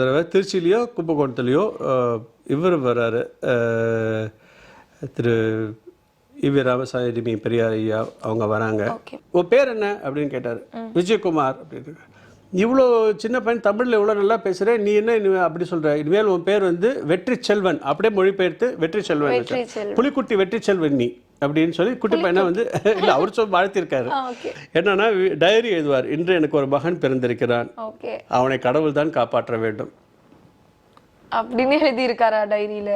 தடவை திருச்சியிலையோ கும்பகோணத்துலேயோ இவர் வர்றாரு, திரு இவி ராமசாமி பெரியார் ஐயா அவங்க வராங்க. உன் பேர் என்ன அப்படின்னு கேட்டார். விஜயகுமார் அப்படின்னு. இவ்வளோ சின்ன பையன் தமிழில் இவ்வளோ நல்லா பேசுகிறேன், நீ என்ன அப்படி சொல்கிற? இனிமேல் உன் பேர் வந்து வெற்றி செல்வன், அப்படியே மொழிபெயர்த்து வெற்றி செல்வன், புலிக்குட்டி வெற்றி செல்வன் நீ அப்படின்னு சொல்லி குட்டி பையனை வந்து இல்லை அவர் சொல்லி வாழ்த்திருக்காரு. என்னன்னா டைரி எழுதுவார், இன்று எனக்கு ஒரு மகன் பிறந்திருக்கிறான், அவனை கடவுள் தான் காப்பாற்ற வேண்டும் அப்படின்னு எழுதியிருக்காரா டைரியில?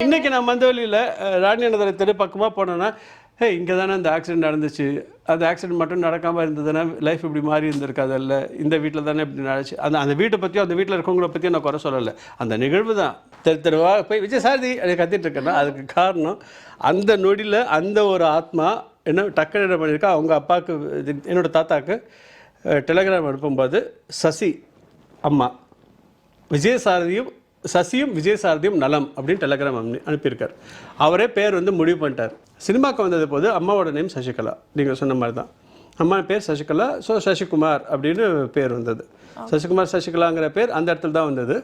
இன்னைக்கு நான் மந்தவெளியில் ராணிநகர தெரு பக்கமாக போனேன்னா, இங்கே தானே அந்த ஆக்சிடென்ட் நடந்துச்சு, அந்த ஆக்சிடென்ட் மட்டும் நடக்காமல் இருந்ததுன்னா லைஃப் இப்படி மாறி இருந்திருக்காதல்ல, இந்த வீட்டில் தானே இப்படி நடந்துச்சு. அந்த வீட்டை பற்றியும் அந்த வீட்டில் இருக்கவங்கள பற்றியும் நான் குறை சொல்லலை, அந்த நிகழ்வு தான். தெருவாக போய் விஜய் சாரதி அதை கத்திட்டு இருக்கேன்னா அதுக்கு காரணம் அந்த நொடியில் அந்த ஒரு ஆத்மா என்ன டக்குன்னு என்ன பண்ணியிருக்கா, அவங்க அப்பாவுக்கு என்னோடய தாத்தாவுக்கு டெலிகிராம் அனுப்பும்போது சசி அம்மா சசியும் விஜயசாரதியும் நலம் அப்படின்னு டெலிகிராம் அனுப்பியிருக்கார். அவரே பேர் வந்து முடிவு பண்ணிட்டார். சினிமாவுக்கு வந்தது போது அம்மாவோட நேம் சசிகலா, நீங்கள் சொன்ன மாதிரி தான். அம்மா பேர் சசிகலா, ஸோ சசிகுமார் அப்படின்னு பேர் வந்தது. சசிகுமார் சசிகலாங்கிற பேர் அந்த இடத்துல தான் வந்தது.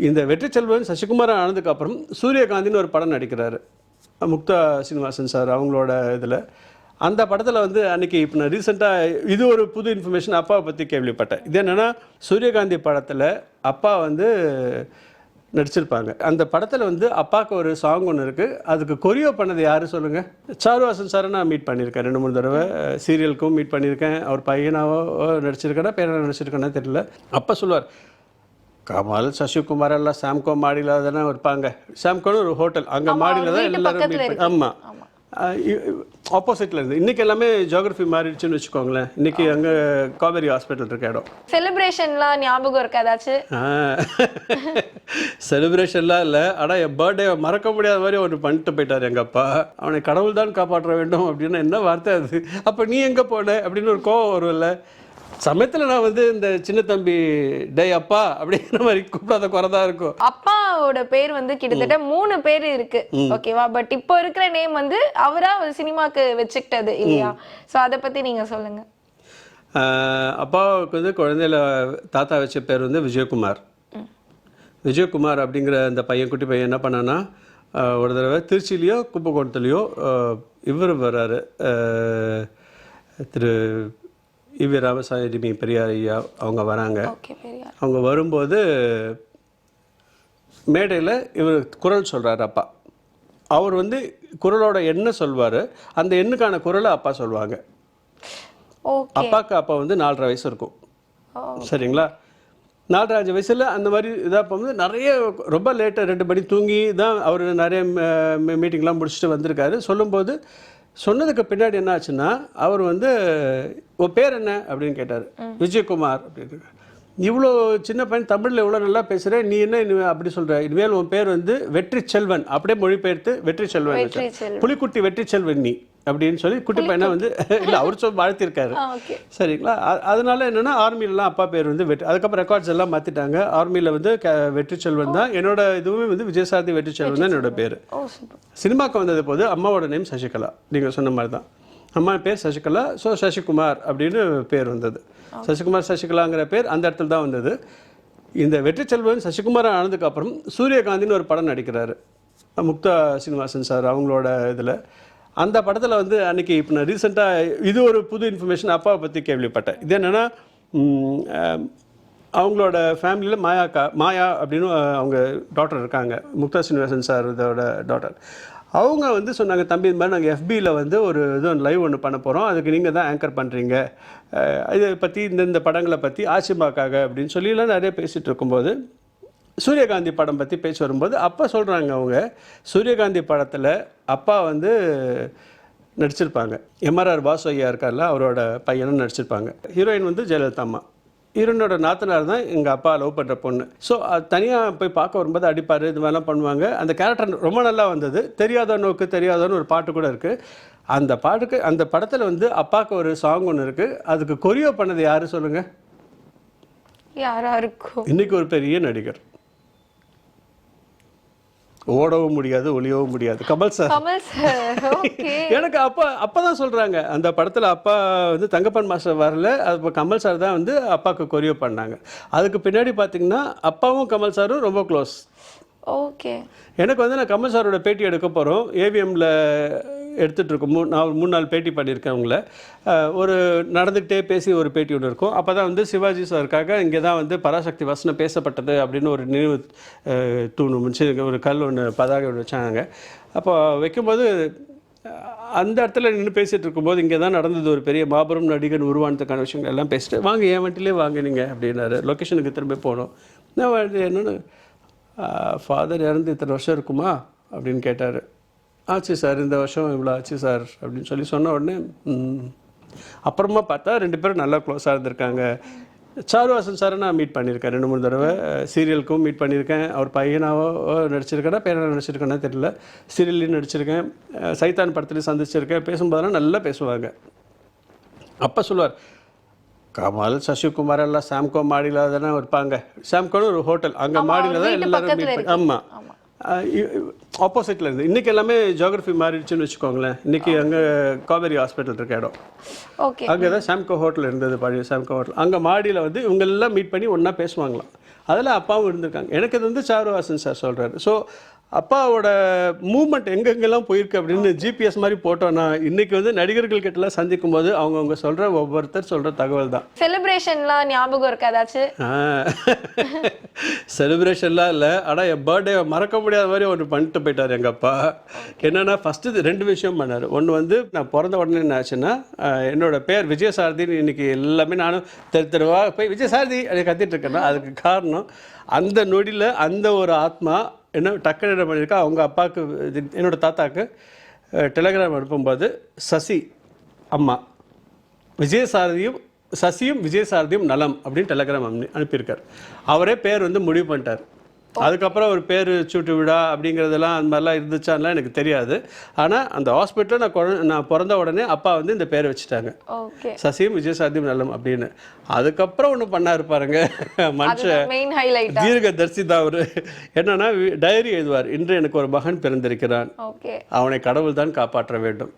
இந்த வெற்றி செல்வன் சசிகுமார் ஆனதுக்கப்புறம் சூரியகாந்தின்னு ஒரு படம் நடிக்கிறாரு, முக்தா சீனிவாசன் சார் அவங்களோட இதில். அந்த படத்தில் வந்து அன்றைக்கி இப்போ நான் ரீசெண்டாக இது ஒரு புது இன்ஃபர்மேஷன் அப்பாவை பற்றி கேள்விப்பட்டேன். இது என்னென்னா சூரியகாந்தி படத்தில் அப்பா வந்து நடிச்சிருப்பாங்க. அந்த படத்தில் வந்து அப்பாவுக்கு ஒரு சாங் ஒன்று இருக்குது, அதுக்கு கொரியோ பண்ணது யார் சொல்லுங்கள்? சாருவாசன் சாரை நான் மீட் பண்ணியிருக்கேன் 2-3 தடவை, சீரியலுக்கும் மீட் பண்ணியிருக்கேன். அவர் பையனாவோ நடிச்சிருக்கேன்னா பேரனா நடிச்சிருக்கேன்னா தெரியல. அப்போ சொல்லுவார், கமல் சசிகுமார் எல்லாம் சாம்கோ மாடியில் தானே இருப்பாங்க, சாம்கோன்னு ஒரு ஹோட்டல், அங்கே மாடியில் தான் எல்லோரும் மீட் பண்ணி. ஆமாம், ஆப்போசிட்டில் இருந்து. இன்றைக்கி எல்லாமே ஜியோகிராஃபி மாறிடுச்சுன்னு வச்சுக்கோங்களேன். இன்றைக்கி அங்கே காவேரி ஹாஸ்பிட்டல் இருக்க இடம். செலிப்ரேஷன்லாம் ஞாபகம் இருக்கா ஏதாச்சும்? செலிப்ரேஷன்லாம் இல்லை, ஆனால் என் பர்த்டே மறக்க முடியாத மாதிரி ஒன்று பண்ணிட்டு போயிட்டார் எங்கள் அப்பா. அவனை கடவுள் தான் காப்பாற்ற வேண்டும் அப்படின்னா என்ன வார்த்தை அது? அப்போ நீ எங்கே போன அப்படின்னு ஒரு கோவம் வரும்ல. சமயத்தில் நான் வந்து இந்த சின்ன தம்பி டே அப்பா அப்படிங்கிற மாதிரி கூப்பிடாத குறைதான் இருக்கும். அப்பாவோட பேர் வந்து கிட்டத்தட்ட 3 பேர் இருக்கு, ஓகேவா? பட் இப்போ இருக்கிற நேம் வந்து அவரா சினிமாக்கு வச்சுக்கிட்டது இல்லையா? ஸோ அதை பற்றி நீங்கள் சொல்லுங்க. அப்பாவுக்கு வந்து குழந்தையில தாத்தா வச்ச பேர் வந்து விஜயகுமார். விஜயகுமார் அப்படிங்கிற அந்த பையன், குட்டி பையன் என்ன பண்ணான்னா, ஒரு தடவை திருச்சியிலையோ கும்பகோணத்துலேயோ இவர் வர்றாரு, திரு இவி ராமசாமி பெரியார் ஐயா அவங்க வராங்க. அவங்க வரும்போது மேடையில் இவர் குரல் சொல்கிறார் அப்பா. அவர் வந்து குரலோட எண்ணை சொல்வார், அந்த எண்ணுக்கான குரலை அப்பா சொல்லுவாங்க. அப்பாவுக்கு அப்பா வந்து 4.5 வயசு இருக்கும், சரிங்களா? 4-5 வயசில் அந்த மாதிரி இதாக போகும்போது நிறைய ரொம்ப லேட்டாக 2 மணி தூங்கி தான் அவர் நிறைய மீட்டிங்லாம் முடிச்சுட்டு வந்திருக்காரு. சொல்லும்போது சொன்னதுக்கு பின்னாடி என்ன ஆச்சுன்னா, அவர் வந்து உன் பேர் என்ன அப்படின்னு கேட்டார். விஜயகுமார் அப்படின்னு. இவ்வளோ சின்ன பையன் தமிழில் இவ்வளோ நல்லா பேசுகிறேன், நீ என்ன அப்படி சொல்கிற? இனிமேல் உன் பேர் வந்து வெற்றி செல்வன், அப்படியே மொழிபெயர்த்து வெற்றி செல்வன், புலிக்குட்டி வெற்றி செல்வன் நீ அப்படின்னு சொல்லி குட்டி பையனை வந்து இல்லை அவர் சொல்லி வாழ்த்திருக்காரு, சரிங்களா? அதனால என்னென்னா ஆர்மியிலலாம் அப்பா பேர் வந்து வெற்றி. அதுக்கப்புறம் ரெக்கார்ட்ஸ் எல்லாம் மாற்றிட்டாங்க. ஆர்மியில் வந்து வெற்றி செல்வன் தான் என்னோட இதுவுமே வந்து விஜயசாரதி வெற்றி செல்வன் தான் என்னோட பேர். சினிமாவுக்கு வந்தது போது அம்மாவோட நேம் சசிகலா, நீங்கள் சொன்ன மாதிரி தான். அம்மா பேர் சசிகலா, ஸோ சசிகுமார் அப்படின்னு பேர் வந்தது. சசிகுமார் சசிகலாங்கிற பேர் அந்த இடத்துல தான் வந்தது. இந்த வெற்றி செல்வன் சசிகுமார் ஆனதுக்கப்புறம் சூரியகாந்தின்னு ஒரு படம் நடிக்கிறாரு, முக்தா சீனிவாசன் சார் அவங்களோட இதில். அந்த படத்தில் வந்து அன்றைக்கி இப்போ நான் ரீசெண்டாக இது ஒரு புது இன்ஃபர்மேஷன் அப்பாவை பற்றி கேள்விப்பட்டேன். இது என்னென்னா அவங்களோட ஃபேமிலியில் மாயா அப்படின்னு அவங்க டாட்டர் இருக்காங்க, முக்தா சீனிவாசன் சார் இதோட டாட்டர். அவங்க வந்து சொன்னாங்க, தம்பி இந்த மாதிரி நாங்கள் எஃபியில் வந்து ஒரு லைவ் ஒன்று பண்ண போகிறோம், அதுக்கு நீங்கள் தான் ஆங்கர் பண்ணுறீங்க, இதை பற்றி இந்த படங்களை பற்றி ஆசிமாக்காக அப்படின்னு சொல்லிலாம் நிறைய பேசிகிட்டு இருக்கும்போது சூரியகாந்தி படம் பற்றி பேசி வரும்போது அப்பா சொல்கிறாங்க, அவங்க சூரியகாந்தி படத்தில் அப்பா வந்து நடிச்சிருப்பாங்க. எம்ஆர்ஆர் வாசு ஐயா இருக்கார்ல, அவரோட பையனும் நடிச்சிருப்பாங்க. ஹீரோயின் வந்து ஜெயலலிதா அம்மா. ஹீரோயினோட நாத்தனார் தான் எங்கள் அப்பா லவ் பண்ணுற பொண்ணு. ஸோ அது தனியாக போய் பார்க்க வரும்போது அடிப்பார், இது மாதிரிலாம் பண்ணுவாங்க. அந்த கேரக்டர் ரொம்ப நல்லா வந்தது. தெரியாதவன்னு ஒரு பாட்டு கூட இருக்குது. அந்த பாட்டுக்கு அந்த படத்தில் வந்து அப்பாவுக்கு ஒரு சாங் ஒன்று இருக்குது, அதுக்கு கொரியோ பண்ணது யார் சொல்லுங்கள்? யாரா இருக்கும்? இன்றைக்கி ஒரு பெரிய நடிகர். ஓடவும் முடியாது, ஒளியவும் முடியாது. Kamal sir. Kamal sir. Okay. எனக்கு அப்போ தான் சொல்கிறாங்க, அந்த படத்தில் அப்பா வந்து தங்கப்பன் மாஸ்டர் வரல, அப்போ கமல் சார் தான் வந்து அப்பாவுக்கு கொரியோ பண்ணாங்க. அதுக்கு பின்னாடி பார்த்தீங்கன்னா அப்பாவும் கமல் சாரும் ரொம்ப க்ளோஸ். ஓகே. எனக்கு வந்து நான் கமல் சாரோட பேட்டி எடுக்க போகிறோம், ஏவிஎம்மில் எடுத்துகிட்ருக்கோம். 3-4 பேட்டி பண்ணியிருக்கேன் அவங்கள. ஒரு நடந்துக்கிட்டே பேசி ஒரு பேட்டி ஒன்று இருக்கும். அப்போ தான் வந்து சிவாஜி சாருக்காக இங்கே தான் வந்து பராசக்தி வசனம் பேசப்பட்டது அப்படின்னு ஒரு நினைவு தூண் முடிச்சு ஒரு கல் ஒன்று பதாகை ஒன்று வச்சாங்க. அப்போ வைக்கும்போது அந்த இடத்துல நின்று பேசிகிட்டு இருக்கும்போது இங்கே தான் நடந்தது ஒரு பெரிய மாபெரும் நடிகன் உருவானதுக்கான விஷயங்கள் எல்லாம் பேசிட்டு, வாங்க என் வண்டியிலே வாங்க நீங்கள் அப்படின்னாரு. லொக்கேஷனுக்கு திரும்ப போனோம். நான் என்னென்னு ஃபாதர் இறந்து இத்தனை வருஷம் இருக்குமா அப்படின்னு கேட்டார். ஆச்சு சார், இந்த வருஷம் இவ்வளோ ஆச்சு சார் அப்படின்னு சொன்ன உடனே அப்புறமா பார்த்தா 2 பேரும் நல்லா க்ளோஸாக இருந்திருக்காங்க. சாருஹாசன் சாரை நான் மீட் பண்ணியிருக்கேன் 2-3 தடவை. சீரியலுக்கும் மீட் பண்ணியிருக்கேன். அவர் பையனாவோ நடிச்சிருக்கேன்னா பேரனாக நடிச்சிருக்கேன்னா தெரியல. சீரியல்லையும் நடிச்சிருக்கேன், சைத்தான் படத்துலையும் சந்திச்சிருக்கேன். பேசும்போதெல்லாம் நல்லா பேசுவாங்க. அப்போ சொல்லுவார், கமல் சசிகுமார் எல்லாம் சாம்கோ மாடியில் தானே இருப்பாங்க. சாம்கோன்னு ஒரு ஹோட்டல், அங்கே மாடியில் தான் எல்லாரும் மீட் பண்ணி. ஆமாம், ஆப்போசிட்டில் இருந்து. இன்றைக்கி எல்லாமே ஜியோகிராஃபி மாறிடுச்சுன்னு வச்சுக்கோங்களேன். இன்றைக்கி அங்கே காவேரி ஹாஸ்பிட்டல் இருக்க இடம், அங்கே தான் சாம்கோ ஹோட்டல் இருந்தது, பழைய சாம்கோ ஹோட்டல். அங்கே மாடியில் வந்து இவங்கெல்லாம் மீட் பண்ணி ஒன்றா பேசுவாங்களாம். அதில் அப்பாவும் இருந்திருக்காங்க. எனக்கு இது வந்து சாருஹாசன் சார் சொல்கிறாரு. ஸோ அப்பாவோட மூமெண்ட் எங்கெங்கெல்லாம் போயிருக்கு அப்படின்னு ஜிபிஎஸ் மாதிரி போட்டோன்னா இன்றைக்கி வந்து நடிகர்கள் கிட்டலாம் சந்திக்கும் போது அவங்கவுங்க சொல்கிற ஒவ்வொருத்தர் சொல்கிற தகவல் தான். செலிப்ரேஷன்லாம் ஞாபகம் இருக்கா ஏதாச்சும்? செலிப்ரேஷன்லாம் இல்லை, ஆனால் என் பர்த்டே மறக்க முடியாத மாதிரி ஒன்று பண்ணிட்டு போயிட்டார் எங்கள் அப்பா. என்னென்னா ஃபஸ்ட்டு 2 விஷயம் பண்ணார். ஒன்று வந்து நான் பிறந்த உடனே என்ன ஆச்சுன்னா, என்னோடய பேர் விஜயசாரதின்னு இன்றைக்கி எல்லாமே நானும் தெருவா போய் விஜயசாரதி அப்படி கத்திட்டு இருக்கேன்னா அதுக்கு காரணம் அந்த நொடியில் அந்த ஒரு ஆத்மா என்ன டக்குன்னு என்ன பண்ணியிருக்கா, அவங்க அப்பாவுக்கு என்னோடய தாத்தாவுக்கு டெலிகிராம் அனுப்பும்போது சசி அம்மா சசியும் விஜயசாரதியும் நலம் அப்படின்னு டெலிகிராம் அனுப்பியிருக்கார். அவரே பேர் வந்து முடிவு பண்ணிட்டார். அதுக்கப்புறம் ஒரு பேர் சூட்டு விழா அப்படிங்கிறதெல்லாம் அந்த மாதிரிலாம் இருந்துச்சான்லாம் எனக்கு தெரியாது. ஆனால் அந்த ஹாஸ்பிட்டலில் நான் பிறந்த உடனே அப்பா வந்து இந்த பேரை வச்சுட்டாங்க, சசியும் விஜயசாரதியும் நலம் அப்படின்னு. அதுக்கப்புறம் ஒன்று பண்ணாரு பாருங்க மனுஷன், தீர்க்கதரிசி தான் அவர். என்னன்னா டைரி எழுதுவார், இன்று எனக்கு ஒரு மகன் பிறந்திருக்கிறான், அவனை கடவுள் தான் காப்பாற்ற வேண்டும்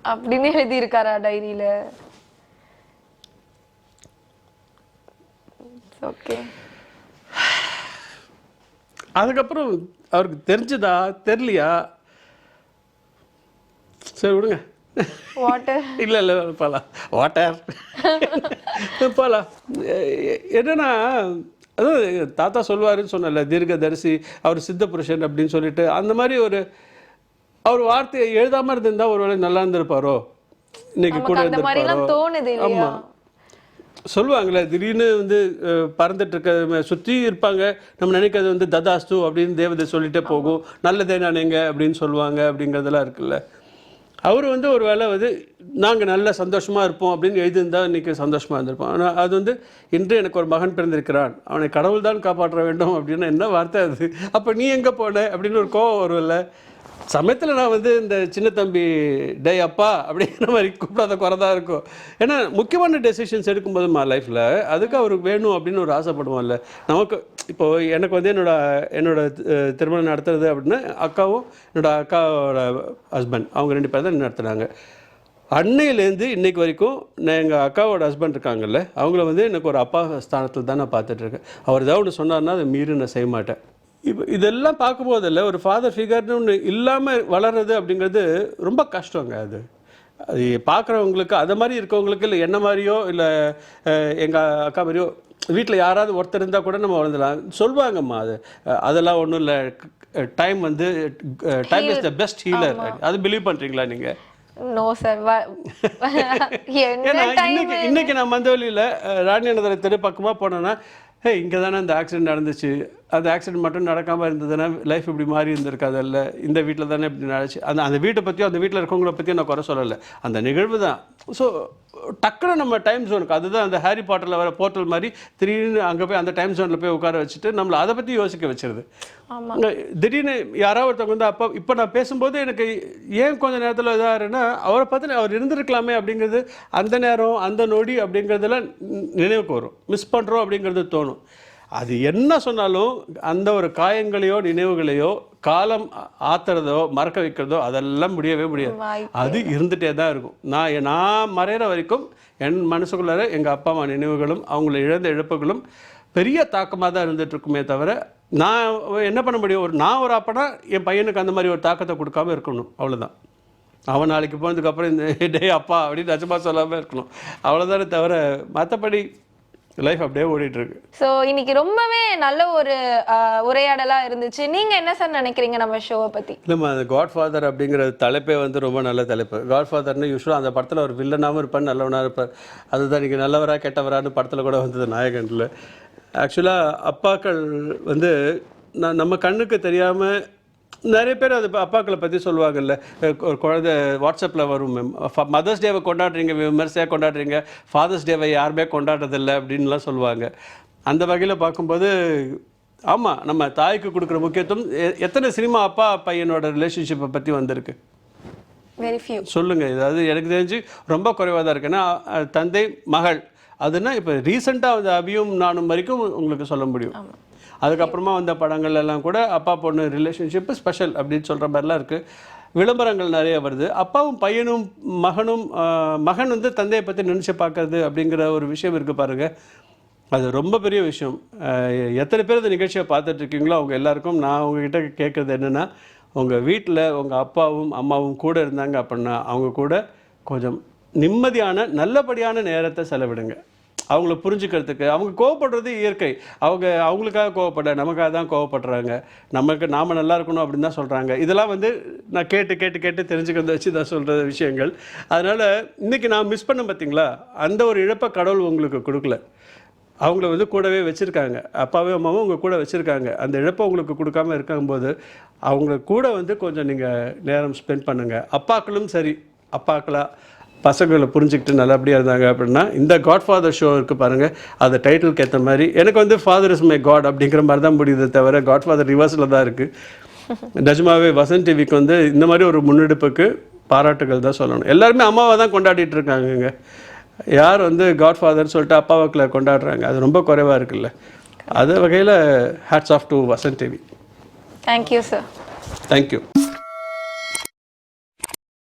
அப்படின்னு எழுதியிருக்காரா டைரியில? ஓகே. அதுக்கப்புறம் அவருக்கு தெரிஞ்சதா தெரியலையா, சரி விடுங்க. இல்லை போகலாம், வாட்டர் போகலாம். என்னன்னா அதாவது தாத்தா சொல்லுவாருன்னு சொன்னல, தீர்க்கதரிசி, அவர் சித்த புருஷன் அப்படின்னு சொல்லிட்டு அந்த மாதிரி ஒரு அவர் வார்த்தையை எழுதாமல் இருந்திருந்தா ஒருவேளை நல்லா இருந்திருப்பாரோ, இன்னைக்கு கூட இருந்திருப்பாரோ. ஆமாம், சொல்லுவாங்களே திடீர்னு வந்து பறந்துட்டு இருக்க சுற்றி இருப்பாங்க, நம்ம நினைக்கிறது வந்து ததாஸ்து அப்படின்னு தேவதை சொல்லிட்டே போகும், நல்லதே நானேங்க அப்படின்னு சொல்லுவாங்க அப்படிங்கிறதெல்லாம் இருக்குல்ல. அவர் வந்து ஒரு வேளை வந்து நாங்கள் நல்ல சந்தோஷமாக இருப்போம் அப்படின்னு எழுதியிருந்தால் இன்றைக்கி சந்தோஷமாக இருந்திருப்போம். ஆனால் அது வந்து இன்று எனக்கு ஒரு மகன் பிறந்திருக்கிறான், அவனை கடவுள் தான் காப்பாற்ற வேண்டும் அப்படின்னு என்ன வார்த்தை அது? அப்போ நீ எங்கே போன அப்படின்னு ஒரு கோவம் வரும்ல. சமயத்தில் நான் வந்து இந்த சின்ன தம்பி டே அப்பா அப்படிங்கிற மாதிரி கூப்பிடாத குறை தான் இருக்கும். ஏன்னா முக்கியமான டெசிஷன்ஸ் எடுக்கும்போதுமா லைஃப்பில் அதுக்கு அவருக்கு வேணும் அப்படின்னு ஒரு ஆசைப்படுவோம்ல நமக்கு. இப்போது எனக்கு வந்து என்னோட திருமணம் நடத்துறது அப்படின்னா அக்காவும் அக்காவோட ஹஸ்பண்ட் அவங்க 2 பேர் தான் நடத்துனாங்க. அன்னையிலேருந்து இன்றைக்கு வரைக்கும் நான் எங்கள் அக்காவோட ஹஸ்பண்ட் இருக்காங்கல்ல, அவங்கள வந்து எனக்கு ஒரு அப்பா ஸ்தானத்தில் தான் நான் பார்த்துட்ருக்கேன். அவர் ஏதாவது ஒன்று சொன்னார்னா அதை மீறி நான் செய்ய மாட்டேன். இப்போ இதெல்லாம் பார்க்கும்போதில்ல ஒரு ஃபாதர் ஃபிகர்னு ஒன்று இல்லாமல் வளர்றது அப்படிங்கிறது ரொம்ப கஷ்டங்க. அது பார்க்குறவங்களுக்கு அது மாதிரி இருக்கவங்களுக்கு, இல்லை என்ன மாதிரியோ இல்லை எங்கள் அக்கா மாதிரியோ வீட்டில் யாராவது ஒருத்தர் இருந்தால் கூட நம்ம வளர்ந்துடலாம் சொல்லுவாங்கம்மா. அதெல்லாம் ஒன்றும் இல்லை, டைம் வந்து time is the best healer. அது பிலீவ் பண்ணுறீங்களா நீங்கள்? No sir. இன்னைக்கு நான் மந்தவெளியில் ராணியனதரை தெரு பக்கமாக போனேன்னா, இங்கே தானே அந்த ஆக்சிடென்ட் நடந்துச்சு, அந்த ஆக்சிடென்ட் மட்டும் நடக்காமல் இருந்ததுன்னா லைஃப் இப்படி மாறி இருந்திருக்காதல்ல, இந்த வீட்டில் தானே இப்படி நடந்துச்சு. அந்த வீட்டை பற்றியும் அந்த வீட்டில் இருக்கவங்கள பற்றியும் நான் குறை சொல்லலை, அந்த நிகழ்வு தான். ஸோ டக்குன்னு நம்ம டைம் ஜோனுக்கு, அதுதான் அந்த ஹாரி பாட்டரில் வர போர்ட்டல் மாதிரி திடீர்னு அங்கே போய் அந்த டைம் ஜோனில் போய் உட்கார வச்சுட்டு நம்மளை அதை பற்றி யோசிக்க வச்சிருது. திடீர்னு யாராவது ஒருத்தவங்க வந்து இப்போ நான் பேசும்போது எனக்கு ஏன் கொஞ்சம் நேரத்தில் இதாகிறேன்னா அவரை பார்த்து அவர் இருந்திருக்கலாமே அப்படிங்கிறது, அந்த நேரம் அந்த நொடி அப்படிங்கிறதெல்லாம் நினைவுக்கு வரும், மிஸ் பண்ணுறோம் அப்படிங்கிறது தோணும். அது என்ன சொன்னாலும் அந்த ஒரு காயங்களையோ நினைவுகளையோ காலம் ஆத்துறதோ மறக்க வைக்கிறதோ அதெல்லாம் முடியவே முடியாது. அது இருந்துகிட்டே தான் இருக்கும். நான் மறைகிற வரைக்கும் என் மனசுக்குள்ளார எங்கள் அப்பா அம்மா நினைவுகளும் அவங்கள இழந்த இழப்புகளும் பெரிய தாக்கமாக தான் இருந்துகிட்ருக்குமே தவிர, நான் என்ன பண்ண முடியும், நான் ஒரு அப்பனா என் பையனுக்கு அந்த மாதிரி ஒரு தாக்கத்தை கொடுக்காம இருக்கணும், அவ்வளோதான். அவன் நாளைக்கு போனதுக்கப்புறம் இந்த டே அப்பா அப்படின்னு நிஜமாக சொல்லாமல் இருக்கணும், அவ்வளோதானே தவிர மற்றபடி லைஃப் அப்படியே ஓடிட்டுருக்கு. ஸோ இன்னைக்கு ரொம்பவே நல்ல ஒரு உரையாடலாக இருந்துச்சு. நீங்கள் என்ன சார் நினைக்கிறீங்க நம்ம ஷோவை பற்றி? இல்லைம்மா, அந்த காட்ஃபாதர் அப்படிங்கிற தலைப்பே வந்து ரொம்ப நல்ல தலைப்பு. காட்ஃபாதர்னு யூஸ்வலாக அந்த படத்தில் ஒரு வில்லனாகவும் இருப்பார், நல்லவனாக இருப்பார். அதுதான் நீங்கள் நல்லவரா கெட்டவரான்னு படத்தில் கூட வந்தது நாயகனில். ஆக்சுவலாக அப்பாக்கள் வந்து நம்ம கண்ணுக்கு தெரியாமல் நிறைய பேர் அது அப்பாக்களை பற்றி சொல்லுவாங்கல்ல. ஒரு குழந்தை வாட்ஸ்அப்பில் வரும், மதர்ஸ் டேவை கொண்டாடுறீங்க, விமர்சையாக கொண்டாடுறீங்க, ஃபாதர்ஸ் டேவை யாருமே கொண்டாடுறதில்லை அப்படின்லாம் சொல்லுவாங்க. அந்த வகையில் பார்க்கும்போது ஆமாம், நம்ம தாய்க்கு கொடுக்குற முக்கியத்துவம் எத்தனை சினிமா அப்பா பையனோட ரிலேஷன்ஷிப்பை பற்றி வந்திருக்கு சொல்லுங்கள். ஏதாவது எனக்கு தெரிஞ்சு ரொம்ப குறைவாக தான் இருக்குன்னா தந்தை மகள் அதுனா இப்போ ரீசெண்டாக வந்து அபியும் நானும் வரைக்கும் உங்களுக்கு சொல்ல முடியும். அதுக்கப்புறமா வந்த படங்கள் எல்லாம் கூட அப்பா பொண்ணு ரிலேஷன்ஷிப்பு ஸ்பெஷல் அப்படின்னு சொல்கிற மாதிரிலாம் இருக்குது. விளம்பரங்கள் நிறைய வருது. அப்பாவும் பையனும் மகனும் மகன் வந்து தந்தையை பற்றி நினச்சி பார்க்கறது அப்படிங்கிற ஒரு விஷயம் இருக்குது பாருங்கள், அது ரொம்ப பெரிய விஷயம். எத்தனை பேர் இந்த நிகழ்ச்சியை பார்த்துட்ருக்கீங்களோ அவங்க எல்லாருக்கும் நான் உங்ககிட்ட கேட்குறது என்னென்னா, உங்கள் வீட்டில் உங்கள் அப்பாவும் அம்மாவும் கூட இருந்தாங்க அப்படின்னா அவங்க கூட கொஞ்சம் நிம்மதியான நல்லபடியான நேரத்தை செலவிடுங்க. அவங்கள புரிஞ்சுக்கிறதுக்கு, அவங்க கோவப்படுறது இயற்கை, அவங்களுக்காக கோவப்பட நமக்காக தான் கோவப்படுறாங்க, நாம் நல்லா இருக்கணும் அப்படின்னு தான் சொல்கிறாங்க. இதெல்லாம் வந்து நான் கேட்டு தெரிஞ்சுக்கிறத வச்சு தான் சொல்கிற விஷயங்கள். அதனால் இன்றைக்கி நான் மிஸ் பண்ண பார்த்தீங்களா, அந்த ஒரு இழப்பை கடவுள் உங்களுக்கு கொடுக்கல, அவங்கள வந்து கூடவே வச்சுருக்காங்க. அப்பாவும் அம்மாவும் உங்கள் கூட வச்சுருக்காங்க. அந்த இழப்பை உங்களுக்கு கொடுக்காமல் இருக்கும்போது அவங்கள கூட வந்து கொஞ்சம் நீங்கள் நேரம் ஸ்பெண்ட் பண்ணுங்கள். அப்பாக்களும் சரி, அப்பாக்களா பசங்களை புரிஞ்சுக்கிட்டு நல்லபடியாக இருந்தாங்க அப்படின்னா இந்த காட்ஃபாதர் ஷோ இருக்குது பாருங்கள், அது டைட்டிலுக்கு ஏற்ற மாதிரி எனக்கு வந்து ஃபாதர் இஸ் மை காட் அப்படிங்கிற மாதிரி தான் முடியுது தவிர காட்ஃபாதர் ரிவர்ஸில் தான் இருக்குது. நிஜமாவே வசந்த் டிவிக்கு வந்து இந்த மாதிரி ஒரு முன்னெடுப்புக்கு பாராட்டுகள் தான் சொல்லணும். எல்லாருமே அம்மாவை தான் கொண்டாடிட்டு இருக்காங்கங்க. யார் வந்து காட்ஃபாதர்னு சொல்லிட்டு அப்பாவுக்களை கொண்டாடுறாங்க, அது ரொம்ப குறைவாக இருக்குல்ல. அது வகையில் hats off to Vasanth TV. Thank you sir. Thank you.